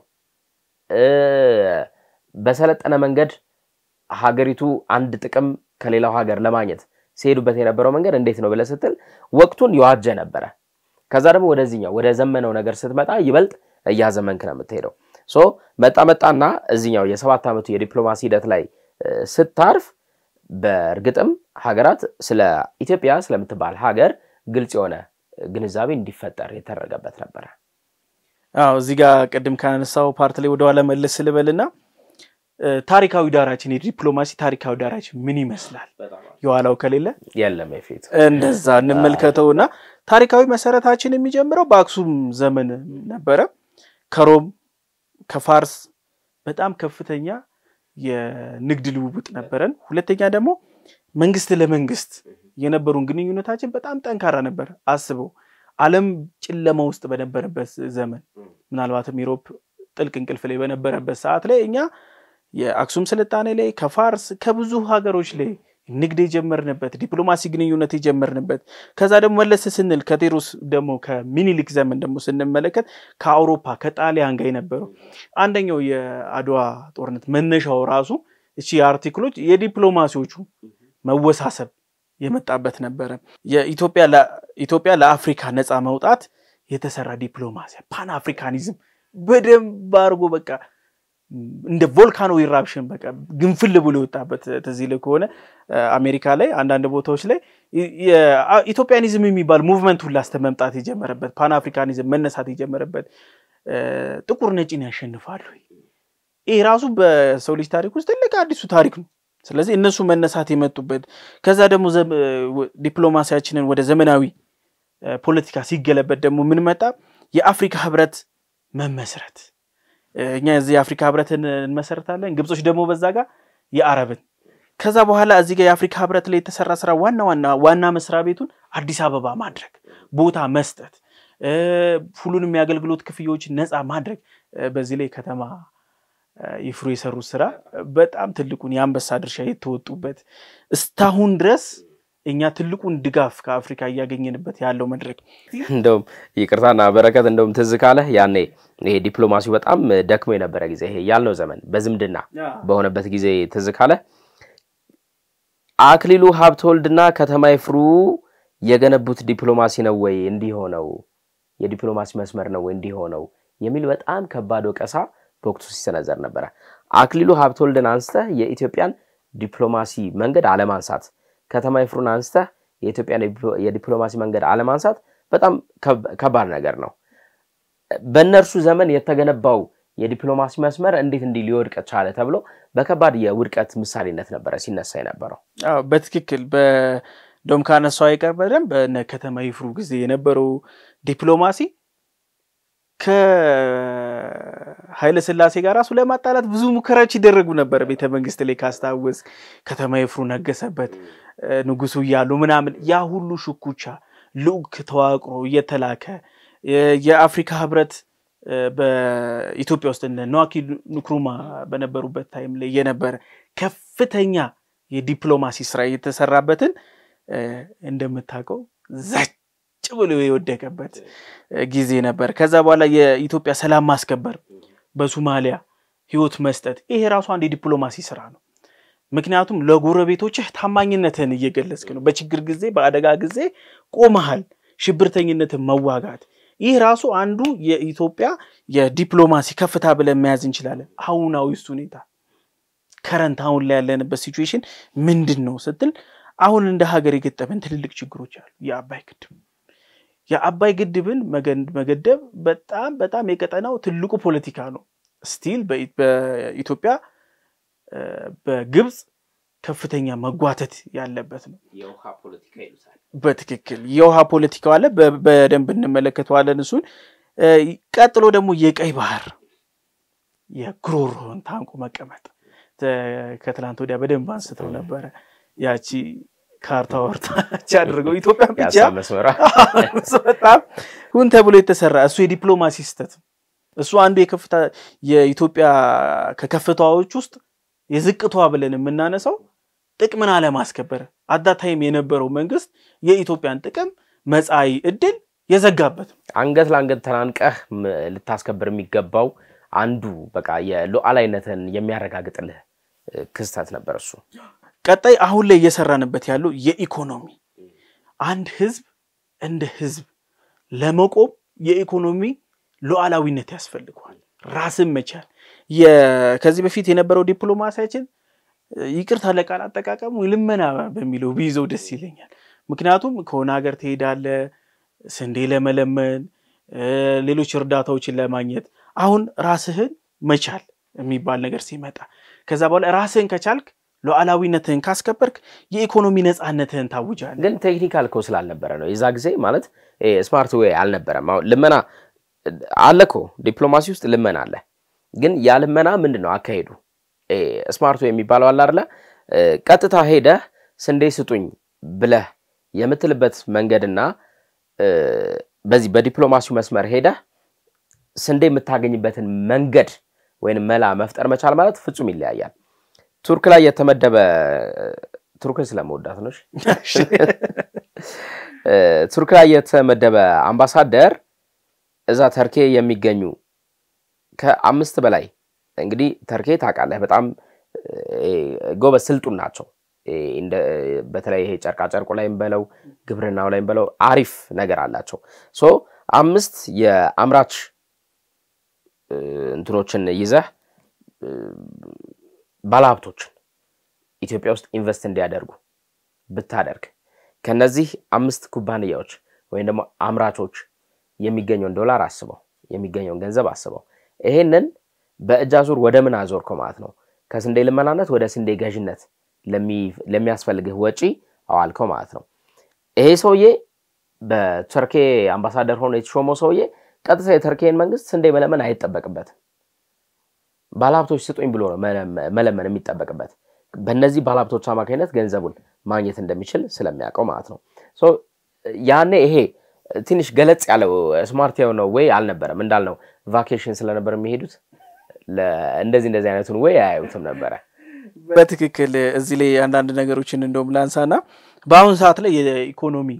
በሰለጠነ መንገድ ሀገሪቱ አንድ ጥቅም ከሌላው ሀገር ለማግኘት ሲሄዱበት የነበረው መንገድ እንዴት ነው ብለስትል ወቅቱን ይዋጀ ነበር ከዛ ደግሞ ወደዚህኛው ወደ ዘመነው ነገር ስትመጣ ይበልጥ ያዘመንክ ነው የምትሄደው ሶ መጣና እዚህኛው የ7 አመቱ የዲፕሎማሲ ሂደት ላይ ስታርፍ በእርግጥም ሀገራት ስለ ኢትዮጵያ ስለምትባል ሀገር ግልጽ የሆነ ግንዛቤ እንዲፈጠር የተደረገበት ነበር እዚህ ጋር ቀደም ካነሳው ፓርት ላይ ወደ ኋላ መለስ ስለበልና ታሪካዊ ዳራችን የዲፕሎማሲ ታሪካዊ ዳራችን ምን ይመስላል የዋላው ከሌለ የለም የፊት እንደዛ እንመልከተውና ታሪካዊ መሰረታችን የሚጀምረው በአክሱም ዘመን ነበር ከሮም ከፋርስ በጣም ከፍተኛ የንግድ ልውውጥ ነበረን ሁለተኛ ደግሞ መንግስት ለመንግስት የነበሩን ግንኙነታችን በጣም ጠንካራ ነበር አስበው ዓለም ጨለማ ውስጥ በነበረበት ዘመን ምናልባትም ዩሮፕ ጥልቅ እንቅልፍ ላይ በነበረበት ሰዓት ላይ እኛ የአክሱም ስልጣኔ ላይ ከፋርስ ከብዙ ሀገሮች ላይ ንግድ የጀመርንበት ዲፕሎማሲ ግንኙነት የጀመርንበት ከዛ ደግሞ መለስ ስንል ከቴዎድሮስ ደግሞ ከሚኒሊክ ዘመን ደግሞ ስንመለከት ከአውሮፓ ከጣሊያን ጋር የነበረው አንደኛው የአድዋ ጦርነት መነሻው ራሱ እቺ አርቲክሎች የዲፕሎማሲዎቹ መወሳሰብ የመጣበት ነበር የኢትዮጵያ ለአፍሪካ ነፃ መውጣት የተሰራ ዲፕሎማሲ ፓን አፍሪካኒዝም በደንብ አርጎ በቃ እንደ ቮልካኖ ኢራፕሽን በቃ ግንፍል ብሎ ወጣበት ተዚለ ከሆነ አሜሪካ ላይ አንዳንድ ቦታዎች ላይ የኢትዮጵያኒዝም የሚባል ሙቭመንት ሁሉ አስተመምጣት የጀመረበት ፓን አፍሪካኒዝም መነሳት የጀመረበት ጥቁር ነጭን ያሸንፋሉ ይሄ ራሱ በሰው ልጅ ታሪክ ውስጥ ትልቅ አዲሱ ታሪክ ነው ስለዚህ እነሱ መነሳት የመጡበት ከዛ ደግሞ ዲፕሎማሲያችንን ወደ ዘመናዊ ፖለቲካ ሲገለበት ደግሞ ምን መጣ የአፍሪካ ህብረት መመስረት እኛ እዚህ የአፍሪካ ህብረትን እንመሰርታለን ግብጾች ደግሞ በዛ ጋር የአረብን ከዛ በኋላ እዚህ ጋር የአፍሪካ ህብረት ላይ የተሰራ ስራ ዋና መስሪያ ቤቱን አዲስ አበባ ማድረግ ቦታ መስጠት ሁሉንም ያገልግሎት ክፍዮች ነፃ ማድረግ በዚህ ላይ ከተማ ይፍሩ የሰሩት ስራ በጣም ትልቁን ያንበሳ ድርሻ የተወጡበት እስታሁን ድረስ እኛ ትልቁን ድጋፍ ከአፍሪካ ያገኘንበት ያለው መድረክ እንደውም ይቅርታና በረከት እንደውም ትዝካለ ያኔ ይሄ ዲፕሎማሲው በጣም ደክሞ የነበረ ጊዜ ይሄ ያልነው ዘመን በዝምድና በሆነበት ጊዜ ትዝካለ አክሊሉ ሀብተወልድና ከተማ ይፍሩ የገነቡት ዲፕሎማሲ ነው ወይ እንዲሆነው የዲፕሎማሲ መስመር ነው ወይ እንዲሆነው የሚል በጣም ከባድ ወቀሳ በወቅቱ ሲሰነዘር ነበር አክሊሉ ሀብተወልድን አንስተ የኢትዮጵያን ዲፕሎማሲ መንገድ አለማንሳት ከተማ ይፍሩን አንስተ የኢትዮጵያን የዲፕሎማሲ መንገድ አለማንሳት በጣም ከባድ ነገር ነው በእነርሱ ዘመን የተገነባው የዲፕሎማሲ መስመር እንዴት ሊወድቅ ቻለ ተብሎ በከባድ የውድቀት ምሳሌነት ነበር ሲነሳ የነበረው በትክክል በዶም ካነሳው አይቀርበደም በከተማ ይፍሩ ጊዜ የነበረው ዲፕሎማሲ ከኃይለ ሥላሴ ጋር ራሱ ለማጣላት ብዙ ሙከራዎች ይደረጉ ነበር ቤተ መንግስት ላይ ካስታወስ ከተማ ይፍሩ ነገሰበት ንጉሱ ያሉ ምናምን ያ ሁሉ ሽኩቻ ልኡክ ተዋቅሮ እየተላከ የአፍሪካ ህብረት በኢትዮጵያ ውስጥ እንደ ኗኪ ንክሩማ በነበሩበት ታይም ላይ የነበረ ከፍተኛ የዲፕሎማሲ ስራ የተሰራበትን እንደምታውቀው ዘጭ ብሎ የወደቀበት ጊዜ ነበር ከዛ በኋላ የኢትዮጵያ ሰላም ማስከበር በሶማሊያ ህይወት መስጠት ይሄ ራሱ አንድ ዲፕሎማሲ ስራ ነው ምክንያቱም ለጎረቤቶችህ ታማኝነትን እየገለጽክ ነው በችግር ጊዜ በአደጋ ጊዜ ቆመሃል ሽብርተኝነትን መዋጋት ይሄ ራሱ አንዱ የኢትዮጵያ የዲፕሎማሲ ከፍታ ብለን መያዝ እንችላለን አሁናዊ ሁኔታ ከረንት አሁን ላይ ያለንበት ሲቹዌሽን ምንድነው ስትል አሁን እንደ ሀገር የገጠመን ትልልቅ ችግሮች አሉ የአባይ ግድብን መገደብ በጣም የቀጠናው ትልቁ ፖለቲካ ነው ስቲል በኢትዮጵያ በግብጽ ከፍተኛ መጓተት ያለበት ነው የውሃ ፖለቲካ ይሉታል በትክክል የውሃ ፖለቲካው አለ በደንብ እንመለከተዋለን እሱን ቀጥሎ ደግሞ የቀይ ባህር የግሮሮን ታንቆ መቀመጥ ከትላንት ወዲያ በደንብ አንስተው ነበር ያቺ ካርታ ወርታች አድርገው ኢትዮጵያ ብቻ በጣም ሁን ተብሎ የተሰራ እሱ የዲፕሎማሲ ስህተት እሱ አንዱ የከፍታ የኢትዮጵያ ከከፍታዎች ውስጥ የዝቅቷ ብለን የምናነሳው ጥቅምን አለ ማስከበር አዳ ታይም የነበረው መንግስት የኢትዮጵያን ጥቅም መጻይ እድል የዘጋበት አንገት ለአንገት ተናንቀህ ልታስከበር የሚገባው አንዱ በቃ የሉዓላዊነትን የሚያረጋግጥልህ ክስተት ነበር እሱ ቀጣይ አሁን ላይ እየሰራንበት ያለው የኢኮኖሚ አንድ ህዝብ እንደ ህዝብ ለመቆም የኢኮኖሚ ሉዓላዊነት ያስፈልጋል ራስን መቻል ከዚህ በፊት የነበረው ዲፕሎማሲያችን ይቅርታ ለቃል አጠቃቀሙ ልመና በሚለው ቢይዘው ደስ ይለኛል ምክንያቱም ከሆነ ሀገር ትሄዳለ ስንዴ ለመለመን ሌሎች እርዳታዎችን ለማግኘት አሁን ራስህን መቻል የሚባል ነገር ሲመጣ ከዛ በኋላ ራስህን ከቻልክ ሉዓላዊነትን ካስከበርክ የኢኮኖሚ ነፃነትን ታውጃለህ ግን ቴክኒካል ኮስ አልነበረ ነው የዛ ጊዜ ማለት ስማርት ዌይ አልነበረም አሁን ልመና አለኮ ዲፕሎማሲ ውስጥ ልመና አለ ግን ያ ልመና ምንድነው አካሄዱ ስማርት ዌይ የሚባለው አለ አይደለ ቀጥታ ሄደ ስንዴ ስጡኝ ብለህ የምትልበት መንገድና በዚህ በዲፕሎማሲው መስመር ሄደ ስንዴ የምታገኝበትን መንገድ ወይንም መላ መፍጠር መቻል ማለት ፍጹም ይለያያል ቱርክ ላይ የተመደበ ቱርክን ስለመወዳት ነው ቱርክ ላይ የተመደበ አምባሳደር እዛ ተርኬ የሚገኙ ከአምስት በላይ እንግዲህ ተርኬ ታውቃለህ በጣም ጎበዝ ስልጡን ናቸው በተለይ ይሄ ጨርቃ ጨርቁ ላይም በለው ግብርናው ላይም በለው አሪፍ ነገር አላቸው ሶ አምስት የአምራች እንትኖችን ይዘህ ባለሀብቶችን ኢትዮጵያ ውስጥ ኢንቨስት እንዲያደርጉ ብታደርግ ከነዚህ አምስት ኩባንያዎች ወይም ደግሞ አምራቾች የሚገኘውን ዶላር አስበው የሚገኘውን ገንዘብ አስበው ይሄንን በእጃዙር ወደ ምን አዞርኮ ማለት ነው ከስንዴ ልመናነት ወደ ስንዴ ገዥነት ለሚያስፈልግህ ወጪ አዋልከው ማለት ነው ይሄ ሰውዬ በተርኬ አምባሳደር ሆኖ የተሾመው ሰውዬ ቀጥታ የተርኬን መንግስት ስንዴ መለመን አይተበቅበት ባለሀብቶች ስጡኝ ብሎ ነው መለመን የሚተበቅበት በእነዚህ ባለሀብቶች አማካኝነት ገንዘቡን ማግኘት እንደሚችል ስለሚያውቀው ማለት ነው ሶ ያኔ ይሄ ትንሽ ገለጽ ያለው ስማርት የሆነው ወይ አልነበረም እንዳልነው ቫኬሽን ስለነበር የሚሄዱት እንደዚህ አይነቱን ወይ አያዩትም ነበር በትክክል እዚህ ላይ አንዳንድ ነገሮችን እንደውም ላንሳና በአሁን ሰዓት ላይ የኢኮኖሚ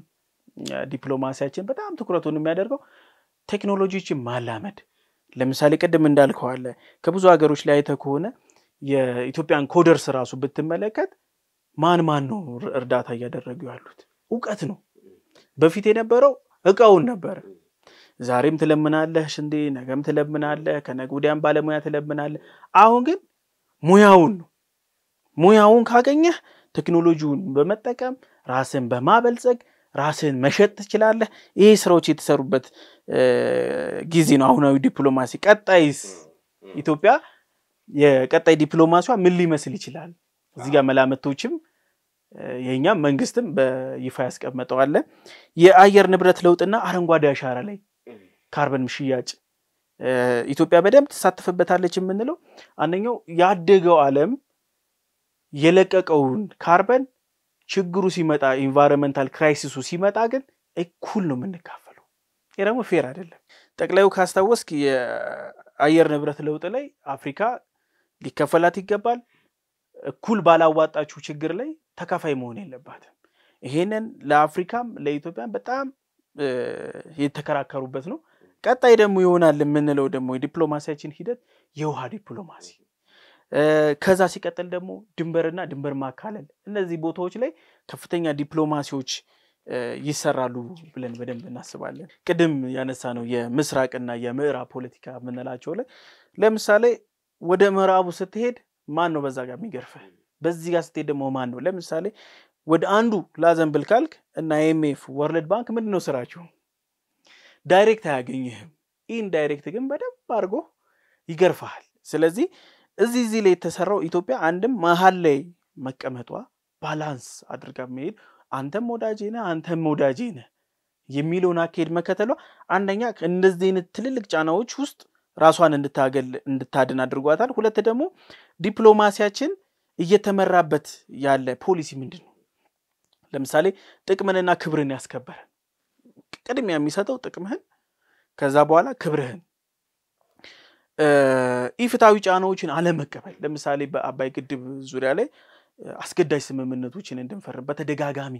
ዲፕሎማሲያችን በጣም ትኩረቱን የሚያደርገው ቴክኖሎጂዎችን ማላመድ ለምሳሌ ቀደም እንዳልከው አለ ከብዙ ሀገሮች ላይ ተከሆነ የኢትዮጵያን ኮደርስ ራሱ ብትመለከት ማን ነው እርዳታ ያደረጉ ያሉት ዕውቀት ነው በፊት የነበረው እቃውን ነበር ዛሬም ትለምናለህ እንዴ ነገም ትለምናለህ ከነገ ወዲያም ባለሙያ ትለምናለህ አሁን ግን ሙያውን ካገኘህ ቴክኖሎጂውን በመጠቀም ራስን በማበልጸግ ራስን መሸጥ ትችላለህ ይሄ ስራዎች የተሰሩበት ጊዜ ነው አሁናዊ ዲፕሎማሲ ቀጣይስ ኢትዮጵያ የቀጣይ ዲፕሎማሲዋ ምን ሊመስል ይችላል እዚህ ጋር መላመቶችም የኛ መንግስትም በይፋ ያስቀመጠው አለ የአየር ንብረት ለውጥና አረንጓዴ አሻራ ላይ ካርበን ምሽያጭ ኢትዮጵያ በደንብ ተሳተፈበታለች የምንለው አንደኛው ያደገው ዓለም የለቀቀውን ካርበን ችግሩ ሲመጣ ኢንቫይሮንመንታል ክራይሲሱ ሲመጣ ግን እኩል ነው የምንካፈለው ይሄ ደግሞ ፌር አይደለም ጠቅላዩ ካስታወስክ የአየር ንብረት ለውጥ ላይ አፍሪካ ሊከፈላት ይገባል እኩል ባላዋጣችሁ ችግር ላይ ተካፋይ መሆን የለባትም ይሄንን ለአፍሪካም ለኢትዮጵያም በጣም የተከራከሩበት ነው ቀጣይ ደግሞ ይሆናል የምንለው ደግሞ የዲፕሎማሲያችን ሂደት የውሃ ዲፕሎማሲ ከዛ ሲቀጥል ደግሞ ድንበርና ድንበር ማካለል እነዚህ ቦታዎች ላይ ከፍተኛ ዲፕሎማሲዎች ይሰራሉ ብለን በደንብ እናስባለን ቅድም ያነሳ ነው የምስራቅና የምዕራብ ፖለቲካ ምንላቸው ላይ ለምሳሌ ወደ ምዕራቡ ስትሄድ ማን ነው በዛ ጋር የሚገርፈው በዚህ ጋር ስትሄድ ደግሞ ማን ነው ለምሳሌ ወደ አንዱ ላዘንብል ካልክ እና IMF ወርልድ ባንክ ምንድነው ስራቸው ዳይሬክት አያገኝህም ኢንዳይሬክት ግን በደንብ አርጎ ይገርፋል ስለዚህ እዚህ ላይ የተሰራው ኢትዮጵያ አንድም መሃል ላይ መቀመጧ ባላንስ አድርጋ መሄድ አንተም ወዳጄ ነህ አንተም ወዳጄ ነህ የሚሉን አካሄድ መከተሏ አንደኛ እንደዚህ አይነት ትልልቅ ጫናዎች ውስጥ ራሷን እንድታድን አድርጓታል ሁለት ደግሞ ዲፕሎማሲያችን እየተመራበት ያለ ፖሊሲ ምንድነው ለምሳሌ ጥቅምንና ክብርን ያስከበረ ቅድሚያ የሚሰጠው ጥቅምህን ከዛ በኋላ ክብርህን ኢፍታዊ ጫናዎችን አለመቀበል ለምሳሌ በአባይ ግድብ ዙሪያ ላይ አስገዳጅ ስምምነቶችን እንድንፈርም በተደጋጋሚ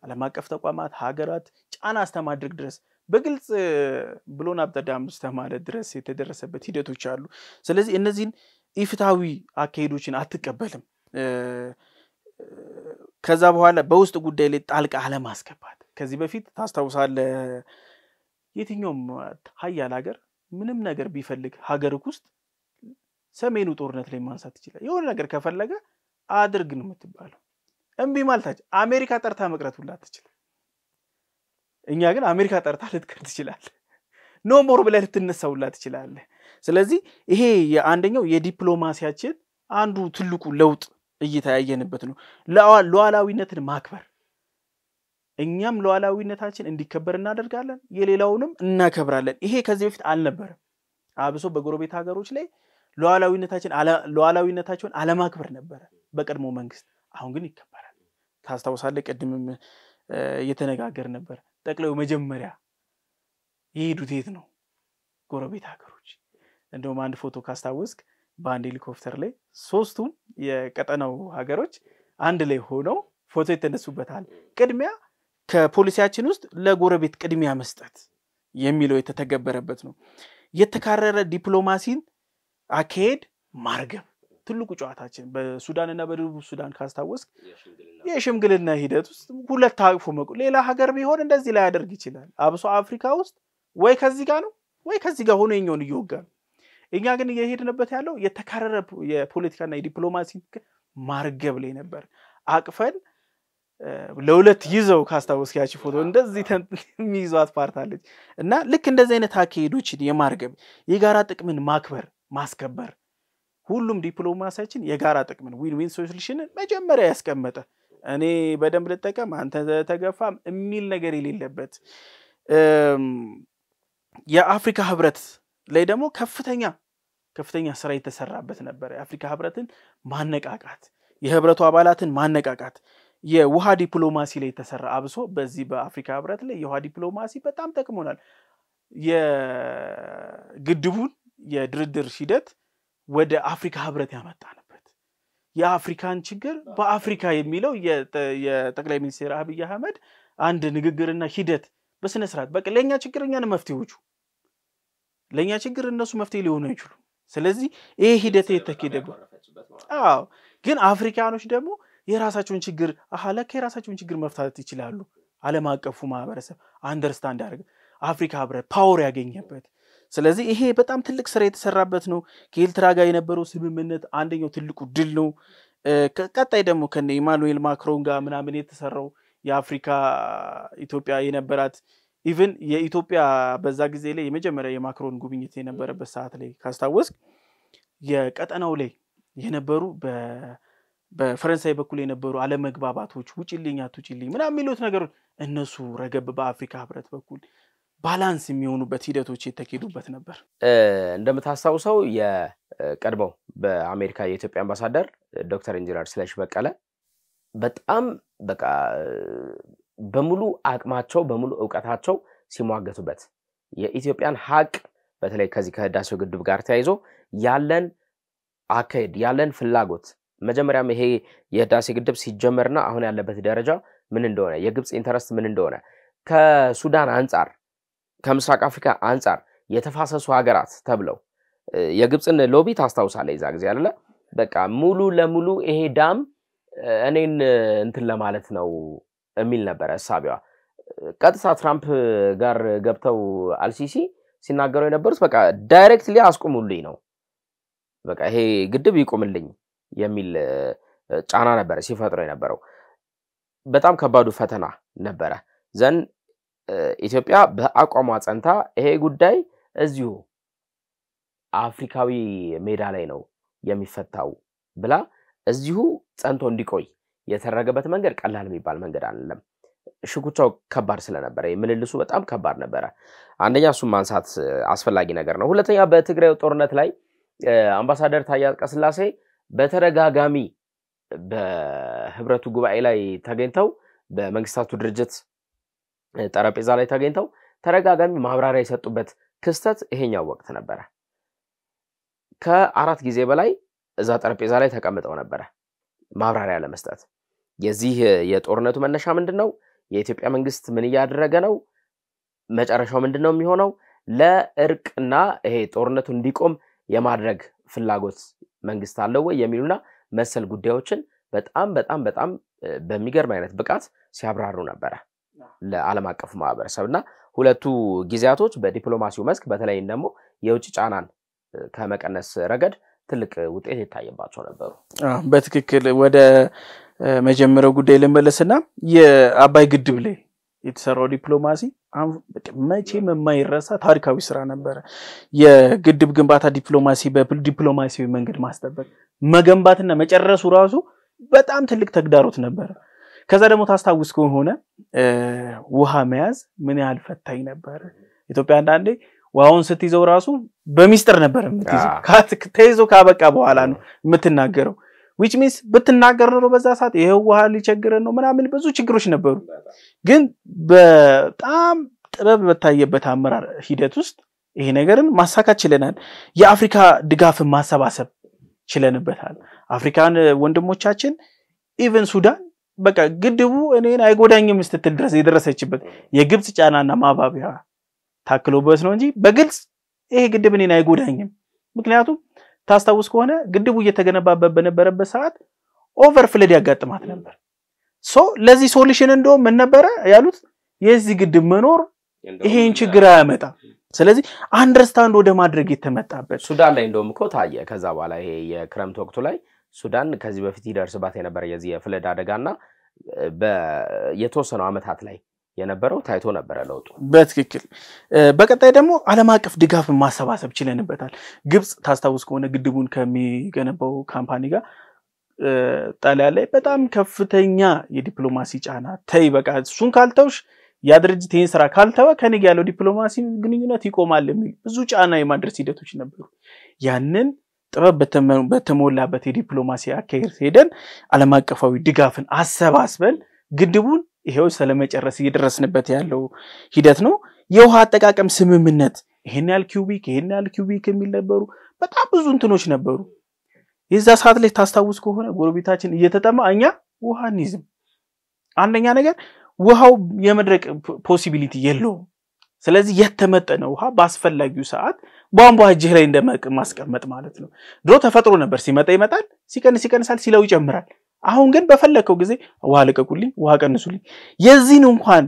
ዓለም አቀፍ ተቋማት ሀገራት ጫና አስተማድረግ ድረስ በግልጽ ብሎን አብተዳም ተማለት ድረስ የተደረሰበት ሂደቶች አሉ ስለዚህ እነዚህን ኢፍታዊ አካሄዶችን አትቀበልም ከዛ በኋላ በውስጥ ጉዳይ ላይ ጣልቃ አለማስገባት ከዚህ በፊት ታስታውሳለህ የትኛውም ሀያል ሀገር ምንም ነገር ቢፈልግ ሀገርክ ውስጥ ሰሜኑ ጦርነት ላይ ማንሳት ይችላል የሆነ ነገር ከፈለገ አድርግ ነው የምትባለው እንቢ ማልታች አሜሪካ ጠርታ መቅረት ሁላ ትችላል እኛ ግን አሜሪካ ጠርታ ልትቀር ትችላል ኖ ሞር ብለህ ልትነሳውላ ትችላል ስለዚህ ይሄ የአንደኛው የዲፕሎማሲያችን አንዱ ትልቁ ለውጥ እየታየንበት ነው ሉዓላዊነትን ማክበር እኛም ሉዓላዊነታችን እንዲከበር እናደርጋለን የሌላውንም እናከብራለን ይሄ ከዚህ በፊት አልነበረም አብሶ በጎረቤት ሀገሮች ላይ ሉዓላዊነታቸውን አለማክበር ነበር በቀድሞ መንግስት አሁን ግን ይከበራል ታስታውሳለህ ቀድምም እየተነጋገር ነበር ጠቅላዩ መጀመሪያ ይሄዱት የት ነው ጎረቤት ሀገሮች እንደውም አንድ ፎቶ ካስታወስክ በአንድ ሄሊኮፕተር ላይ ሶስቱም የቀጠናው ሀገሮች አንድ ላይ ሆነው ፎቶ የተነሱበታል ቅድሚያ ከፖሊሲያችን ውስጥ ለጎረቤት ቅድሚያ መስጠት የሚለው የተተገበረበት ነው የተካረረ ዲፕሎማሲን አካሄድ ማርገብ ትልቁ ጨዋታችን በሱዳንና በደቡብ ሱዳን ካስታወስክ የሽምግልና ሂደት ውስጥ ሁለት ታቅፎ ሌላ ሀገር ቢሆን እንደዚህ ላይ ያደርግ ይችላል አብሶ አፍሪካ ውስጥ ወይ ከዚህ ጋር ነው ወይ ከዚህ ጋር ሆኖ የኛውን ይወጋ እኛ ግን እየሄድንበት ያለው የተካረረ የፖለቲካና የዲፕሎማሲ ማርገብ ላይ ነበር አቅፈን ለሁለት ይዘው ካስታወስክ ያቺ ፎቶ እንደዚህ የሚይዟት ፓርት አለች እና ልክ እንደዚህ አይነት አካሄዶችን የማርገብ የጋራ ጥቅምን ማክበር ማስከበር ሁሉም ዲፕሎማሲያችን የጋራ ጥቅምን ዊን ዊን ሶሉሽንን መጀመሪያ ያስቀመጠ እኔ በደንብ ልጠቀም አንተ ተገፋም የሚል ነገር የሌለበት የአፍሪካ ህብረት ላይ ደግሞ ከፍተኛ ስራ የተሰራበት ነበር የአፍሪካ ህብረትን ማነቃቃት የህብረቱ አባላትን ማነቃቃት የውሃ ዲፕሎማሲ ላይ ተሰራ አብሶ በዚህ በአፍሪካ ህብረት ላይ የውሃ ዲፕሎማሲ በጣም ተቀሞናል የግድቡን የድርድር ሂደት ወደ አፍሪካ ህብረት ያመጣንበት የአፍሪካን ችግር በአፍሪካ የሚለው የጠቅላይ ሚኒስትር አብይ አህመድ አንድ ንግግርና ሂደት በስነ ስርዓት በቃ ለኛ ችግር እኛን መፍትሄዎቹ ለኛ ችግር እነሱ መፍትሄ ሊሆኑ አይችሉም ስለዚህ ይሄ ሂደት የተከደበው ግን አፍሪካኖች ደግሞ የራሳቸውን ችግር አሃለከ የራሳቸውን ችግር መፍታት ይችላሉ ዓለም አቀፉ ማህበረሰብ አንደርስታንድ ያደርግ አፍሪካ ህብረት ፓወር ያገኘበት ስለዚህ ይሄ በጣም ትልቅ ስራ የተሰራበት ነው ከኤርትራ ጋር የነበረው ስምምነት አንደኛው ትልቁ ድል ነው ቀጣይ ደግሞ ከነ ኢማኑኤል ማክሮን ጋር ምናምን የተሰራው የአፍሪካ ኢትዮጵያ የነበራት ኢቭን የኢትዮጵያ በዛ ጊዜ ላይ የመጀመሪያ የማክሮን ጉብኝት የነበረበት ሰዓት ላይ ካስታወስክ የቀጠናው ላይ የነበሩ በፈረንሳይ በኩል የነበሩ አለመግባባቶች ውጪልኝ አትውጪልኝ ምናምን የሚሉት ነገሮች እነሱ ረገብ በአፍሪካ ህብረት በኩል ባላንስ የሚሆኑበት ሂደቶች የተከዱበት ነበር እንደምታስታውሰው የቀድሞው በአሜሪካ የኢትዮጵያ አምባሳደር ዶክተር ኢንጂነር ስለሽ በቀለ በጣም በቃ በሙሉ አቅማቸው በሙሉ ዕውቀታቸው ሲሟገቱበት የኢትዮጵያን ሀቅ በተለይ ከዚህ ከህዳሴው ግድብ ጋር ተያይዞ ያለን አካሄድ ያለን ፍላጎት መጀመሪያም ይሄ የህዳሴ ግድብ ሲጀመርና አሁን ያለበት ደረጃ ምን እንደሆነ የግብጽ ኢንተረስት ምን እንደሆነ ከሱዳን አንፃር ከምስራቅ አፍሪካ አንፃር የተፋሰሱ ሀገራት ተብለው የግብጽን ሎቢ ታስታውሳለህ ይዛ ጊዜ አይደለ በቃ ሙሉ ለሙሉ ይሄ ዳም እኔን እንትን ለማለት ነው የሚል ነበር ሐሳቢዋ ቀጥታ ትራምፕ ጋር ገብተው አልሲሲ ሲናገሩ የነበሩት በቃ ዳይሬክትሊ አስቆሙልኝ ነው በቃ ይሄ ግድብ ይቆምልኝ የሚል ጫና ነበር ሲፈጥሩ የነበረው በጣም ከባዱ ፈተና ነበር ዘን ኢትዮጵያ በአቋሟ ጸንታ ይሄ ጉዳይ እዚሁ አፍሪካዊ ሜዳ ላይ ነው የሚፈታው ብላ እዚሁ ጸንቶ እንዲቆይ የተደረገበት መንገድ ቀላል የሚባል መንገድ አይደለም ሽኩቻው ከባድ ስለነበረ የምልልሱ በጣም ከባድ ነበር አንደኛ እሱ ማንሳት አስፈላጊ ነገር ነው ሁለተኛ በትግራይ ጦርነት ላይ አምባሳደር ታዬ አጽቀሥላሴ በተረጋጋሚ በህብረቱ ጉባኤ ላይ ተገኝተው በመንግስታቱ ድርጅት ጠረጴዛ ላይ ተገኝተው ተረጋጋሚ ማብራሪያ የሰጡበት ክስተት ይሄኛው ወቅት ነበር ከአራት ጊዜ በላይ እዛ ጠረጴዛ ላይ ተቀምጠው ነበር ማብራሪያ ለመስጠት የዚህ የጦርነቱ መነሻ ምንድነው የኢትዮጵያ መንግስት ምን ያደረገ ነው መጨረሻው ምንድነው የሚሆነው ለእርቅና ይሄ ጦርነቱ እንዲቆም የማድረግ ፍላጎት መንግስት አለው ወይ የሚሉና መሰል ጉዳዮችን በጣም በሚገርም አይነት ብቃት ሲያብራሩ ነበር ለዓለም አቀፍ ማህበረሰብና ሁለቱ ጊዜያቶች በዲፕሎማሲው መስክ በተለይ ደግሞ የውጭ ጫናን ከመቀነስ ረገድ ትልቅ ውጤት የታየባቸው ነበሩ በትክክል ወደ መጀመሪያው ጉዳይ ለመለስና የአባይ ግድብ ላይ የተሰራው ዲፕሎማሲ መቼም የማይረሳ ታሪካዊ ስራ ነበር የግድብ ግንባታ ዲፕሎማሲ በዲፕሎማሲያዊ መንገድ ማስጠበቅ መገንባትና መጨረሱ ራሱ በጣም ትልቅ ተግዳሮት ነበር ከዛ ደግሞ ታስታውስ ከሆነ ውሃ መያዝ ምን ያህል ፈታኝ ነበር ኢትዮጵያ አንዳንዴ ውሃውን ስትይዘው ራሱ በሚስጥር ነበር የምትይዘው ተይዞ ካበቃ በኋላ ነው የምትናገረው which means ብትናገር ነው በዛ ሰዓት ይሄው ውሃ ሊቸግረን ነው ምናምን ብዙ ችግሮች ነበሩ ግን በጣም ጥበብ በታየበት አመራር ሂደት ውስጥ ይሄ ነገርን ማሳካት ችለናል የአፍሪካ ድጋፍን ማሰባሰብ ችለንበታል አፍሪካን ወንድሞቻችን ኢቭን ሱዳን በቃ ግድቡ እኔን አይጎዳኝም ስትል ድረስ የደረሰችበት የግብጽ ጫናና ማባቢያ ታክሎበት ነው እንጂ በግልጽ ይሄ ግድብ እኔን አይጎዳኝም ምክንያቱም ታስታውስ ከሆነ ግድቡ እየተገነባበት በነበረበት ሰዓት ኦቨርፍለድ ያጋጥማት ነበር ሶ ለዚህ ሶሉሽን እንደው ምን ነበር ያሉት የዚህ ግድብ መኖር ይሄን ችግር አያመጣ ስለዚህ አንደርስታንድ ወደ ማድረግ የተመጣበት ሱዳን ላይ እንደውም እኮ ታየ ከዛ በኋላ ይሄ የክረምት ወቅቱ ላይ ሱዳን ከዚህ በፊት ይደርስባት የነበረ የዚህ የፍለድ አደጋና በየተወሰኑ አመታት ላይ የነበረው ታይቶ ነበር ለውጡ በትክክል በቀጣይ ደግሞ ዓለም አቀፍ ድጋፍ ማሰባሰብ ችለንበታል ግብጽ ታስታውስ ከሆነ ግድቡን ከሚገነባው ካምፓኒ ጋር ጣሊያን ላይ በጣም ከፍተኛ የዲፕሎማሲ ጫና ተይ በቃ እሱን ካልተውሽ ያ ድርጅት ይሄን ስራ ካልተወ ከነገ ያለው ዲፕሎማሲ ግንኙነት ይቆማል የሚል ብዙ ጫና የማድረስ ሂደቶች ነበሩ ያንን ጥበብ በተሞላበት የዲፕሎማሲ አካሄድ ሄደን ዓለም አቀፋዊ ድጋፍን አሰባስበን ግድቡን ይሄው ስለመጨረስ እየደረስንበት ያለው ሂደት ነው የውሃ አጠቃቀም ስምምነት ይሄን ያህል ኪዩቢክ የሚል ነበሩ በጣም ብዙ እንትኖች ነበሩ የዛ ሰዓት ላይ ታስታውስ ከሆነ ጎረቤታችን እየተጠማ እኛ ውሃ እንይዝም አንደኛ ነገር ውሃው የመድረቅ ፖሲቢሊቲ የለውም ስለዚህ የተመጠነ ውሃ ባስፈላጊው ሰዓት ቧንቧ እጅህ ላይ እንደማስቀመጥ ማለት ነው ድሮ ተፈጥሮ ነበር ሲመጣ ይመጣል ሲቀንሳል ሲለው ይጨምራል አሁን ግን በፈለከው ጊዜ ውሃ ለቀቁልኝ ውሃ ቀንሱልኝ የዚህን እንኳን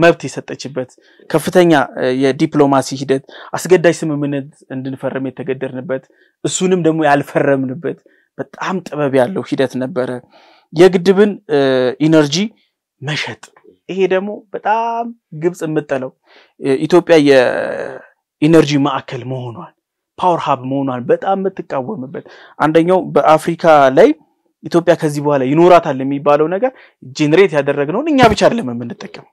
መብት የሰጠችበት ከፍተኛ የዲፕሎማሲ ሂደት አስገዳጅ ስምምነት እንድንፈርም የተገደርንበት እሱንም ደግሞ ያልፈረምንበት በጣም ጥበብ ያለው ሂደት ነበር የግድብን ኢነርጂ መሸጥ ይሄ ደግሞ በጣም ግብጽ የምትጠለው ኢትዮጵያ የኢነርጂ ማዕከል መሆኗን ፓወር ሃብ መሆኗን በጣም የምትቃወምበት አንደኛው በአፍሪካ ላይ ኢትዮጵያ ከዚህ በኋላ ይኖራታል የሚባለው ነገር ጄነሬት ያደረግነው እኛ ብቻ አይደለም የምንጠቀመው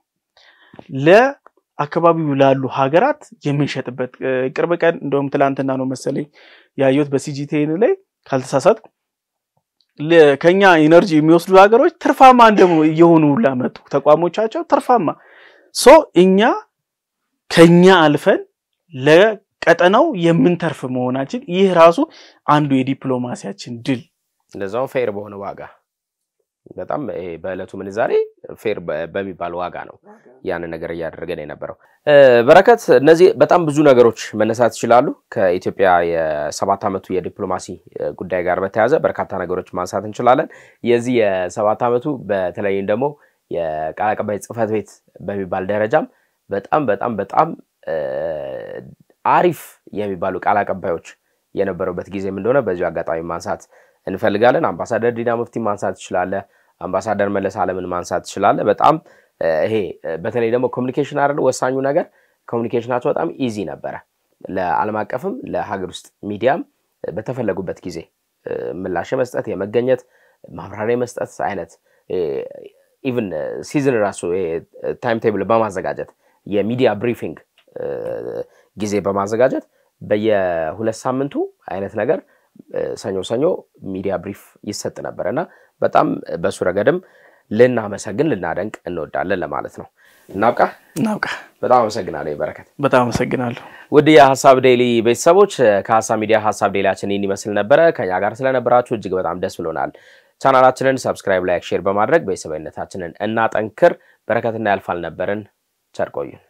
ለአካባቢው ላሉ ሀገራት የምንሸጥበት ቅርብ ቀን እንደውም ትላንትና ነው መሰለኝ ያዩት በሲጂቲኤን ላይ ካልተሳሳት ለከኛ ኢነርጂ የሚወስዱ ሀገሮች ትርፋማ እንደሞ እየሆኑ ላመጡ ተቋሞቻቸው ትርፋማ ሶ እኛ ከኛ አልፈን ለቀጠናው የምንተርፍ መሆናችን ይህ ራሱ አንዱ የዲፕሎማሲያችን ድል ለዛው ፌር በሆነ ዋጋ በጣም በእለቱ ምንዛሬ ፌር በሚባል ዋጋ ነው ያን ነገር ያደረገን የነበረው በረከት እነዚህ በጣም ብዙ ነገሮች መነሳት ይችላሉ ከኢትዮጵያ የ7 አመቱ የዲፕሎማሲ ጉዳይ ጋር በተያያዘ በርካታ ነገሮች ማንሳት እንችላለን የዚህ የ7 አመቱ በተለይ ደግሞ የቃል አቀባይ ጽህፈት ቤት በሚባል ደረጃም በጣም አሪፍ የሚባሉ ቃል አቀባዮች የነበሩበት ጊዜ ምን እንደሆነ በዚህ አጋጣሚ ማንሳት እንፈልጋለን አምባሳደር ዲና ሙፍቲ ማንሳት ይችላል አምባሳደር መለስ አለምን ማንሳት ይችላል በጣም ይሄ በተለይ ደግሞ ኮሙኒኬሽን አይደል ወሳኙ ነገር ኮሙኒኬሽናቸው በጣም ኢዚ ነበር ለዓለም አቀፍም ለሀገር ውስጥ ሚዲያም በተፈለጉበት ጊዜ ምላሽ መስጠት የመገኘት ማብራሪያ መስጠት አይነት ኢቭን ሲዝን ራሱ ታይም ቴብል በማዘጋጀት የሚዲያ ብሪፊንግ ጊዜ በማዘጋጀት በየ2 ሳምንቱ አይነት ነገር ሰኞ ሚዲያ ብሪፍ ይሰጥ ነበርና በጣም በሱ ረገድም ልናመሰግን ልናደንቅ እንወዳለን ለማለት ነው እናብቃ በጣም አመሰግናለሁ በረከት በጣም አመሰግናለሁ ውድ የሐሳብ ዴይሊ ቤተሰቦች ከሐሳብ ሚዲያ ሐሳብ ዴይሊያችን ይመስል ነበር ከኛ ጋር ስለነበራችሁ እጅግ በጣም ደስ ብሎናል ቻናላችንን ሰብስክራይብ ላይክ ሼር በማድረግ ቤተሰብነታችንን እናጠንክር በረከትና ያልፋል ነበርን ቸር ቆዩን